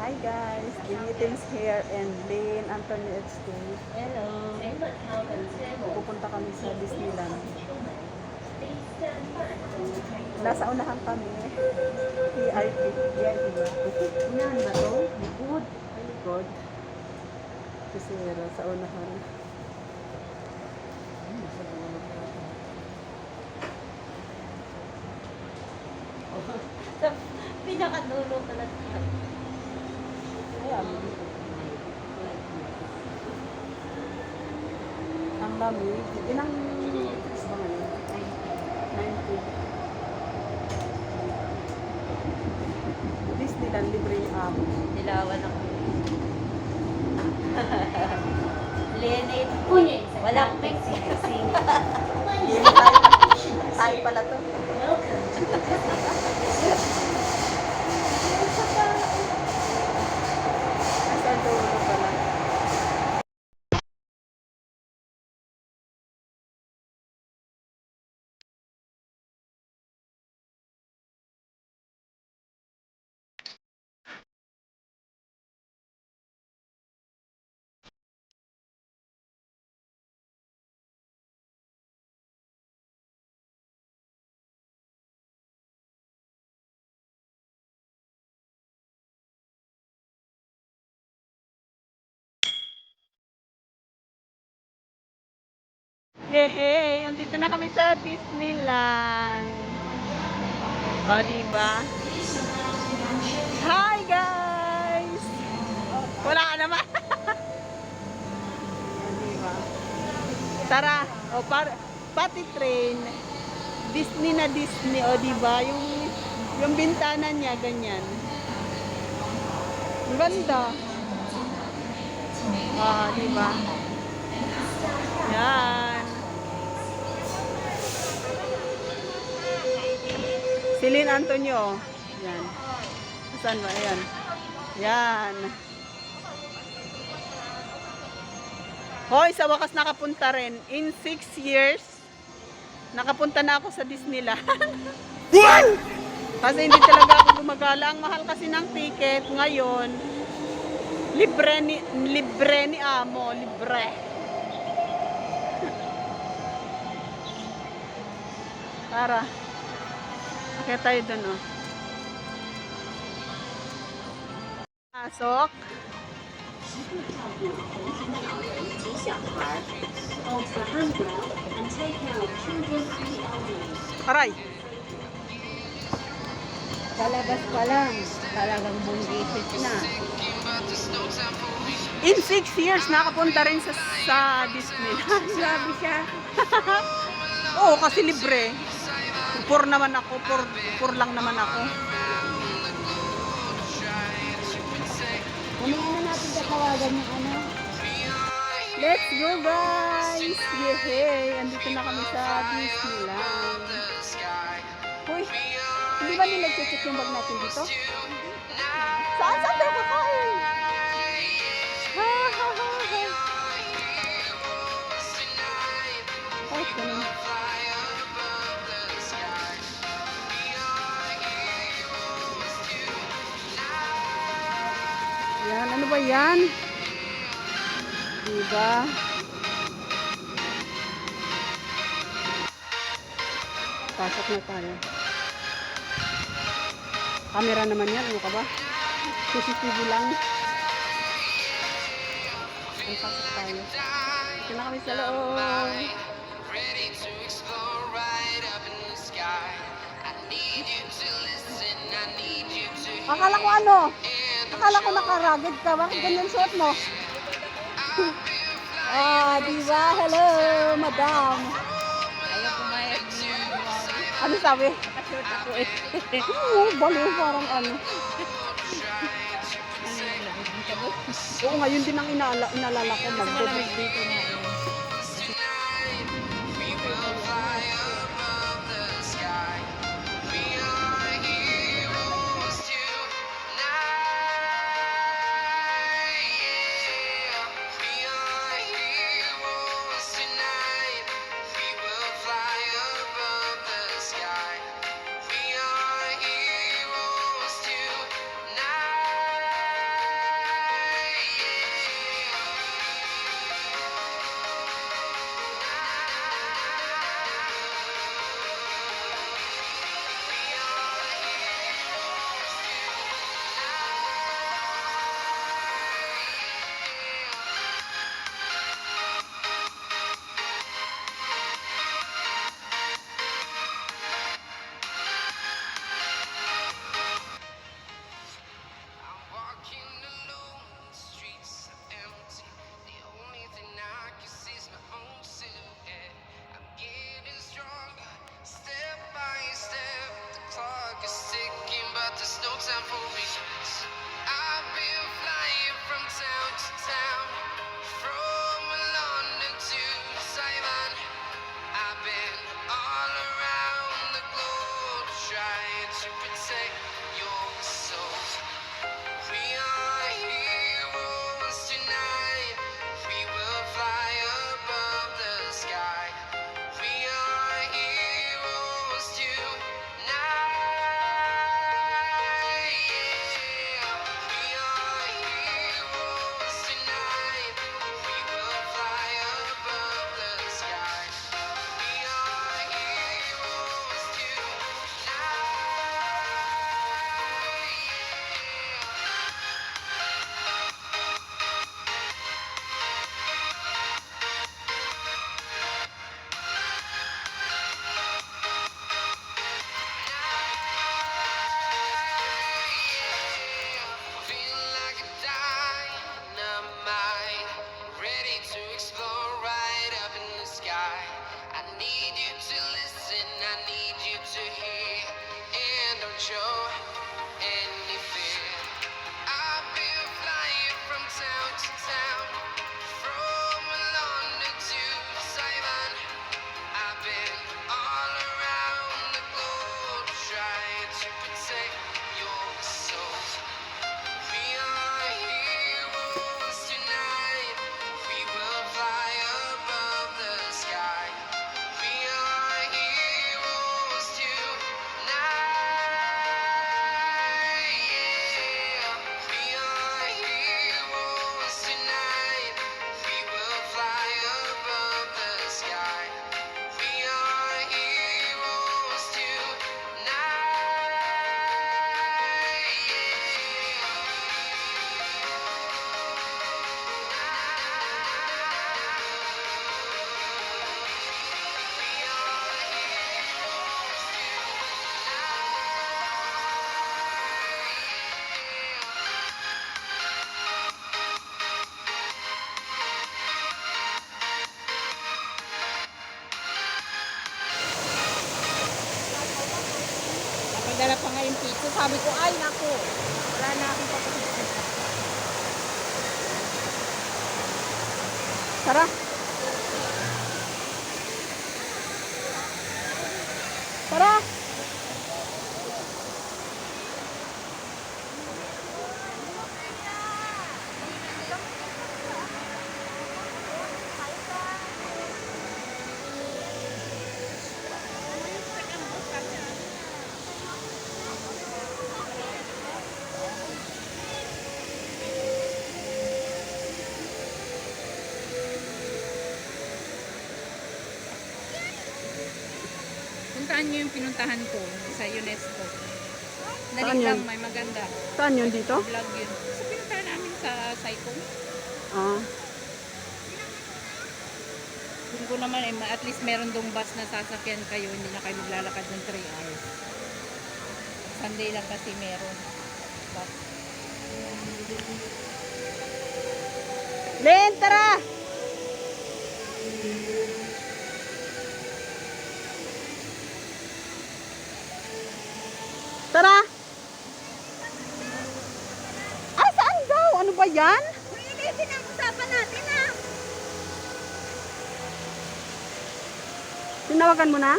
Hi guys, greetings here and Lynn, Antonio HT. Hello. Pupunta kami sa Disneyland. Nasa unahan kami. VIP. VIP ba? Unahan ba to? Likod. Likod. Kasi sa unahan. Sa pinakadulo pala. Ayan. Ang lamig. Inang tips ba ngayon? 90. Disneyland, libre yung amo. Dilawan ako. Lenit. Walang mixing. Tayo pala to. Nasa dulo pala. Yehey! Andito na kami sa Disneyland. O, diba? Hi, guys! Wala ka naman. O, diba? Tara. O, pati train. Disney na Disney. O, diba? Yung bintana niya, ganyan. Ang ganda. O, diba? Yan. Si Lynn Antonio. Yan. Saan ba? Ayan. Yan. Hoy, sa wakas nakapunta rin. In 6 years, nakapunta na ako sa Disneyland. Kasi hindi talaga ako gumagala. Ang mahal kasi ng ticket ngayon. Libre ni amo. Libre. Tara. Kaya tayo dun, oh. Pasok. Aray. Palabas pa lang. Talagang bunggisit na. In 6 years, nakapunta rin sa Disneyland. Grabe siya. Oo, kasi libre. Pur naman ako. Pur lang naman ako. Ano na natin katawagan yung ano? Let's go, guys! Yehey! Andito na kami sa Disneyland. Uy, hindi ba nila check yung bag natin dito? Saan tayo kakain? Ha, ha, ha, ha. Ay, ganun. Yan, ano ba yan? Diba? Pasok na tayo. Camera naman yan, ano ka ba? CCTV lang. Ang pasok tayo. Ito na kami sa loob. Akala ko ano? Akala ko nakaragid ka. Bakit ganyan suot mo? Ah, diba? Hello, madam. Ayaw pumayag niyo. Ano sabi? Nakashort ako eh. Oo, baliw parang ano. Oo, ngayon din ang inalala ko. Malamig dito nga eh. sabi ko, ay nako, wala na akong papalit. Tara. Tara. Puntahan niyo yung pinuntahan ko sa UNESCO. Saan Dali lang, yun? may maganda. Saan yun dito? Vlog yun. Sa pinuntahan namin sa Saikong. Ah. Kung ko naman, at least meron dong bus na sasakyan kayo, hindi na kayo maglalakad ng 3 hours. Sunday lang kasi meron. Bus. Len, tara. Tara. Ah, saan daw? Ano ba yan? Hindi, pinag-usapan natin ah. Tinawagan mo na?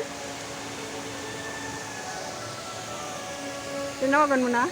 Tinawagan mo na?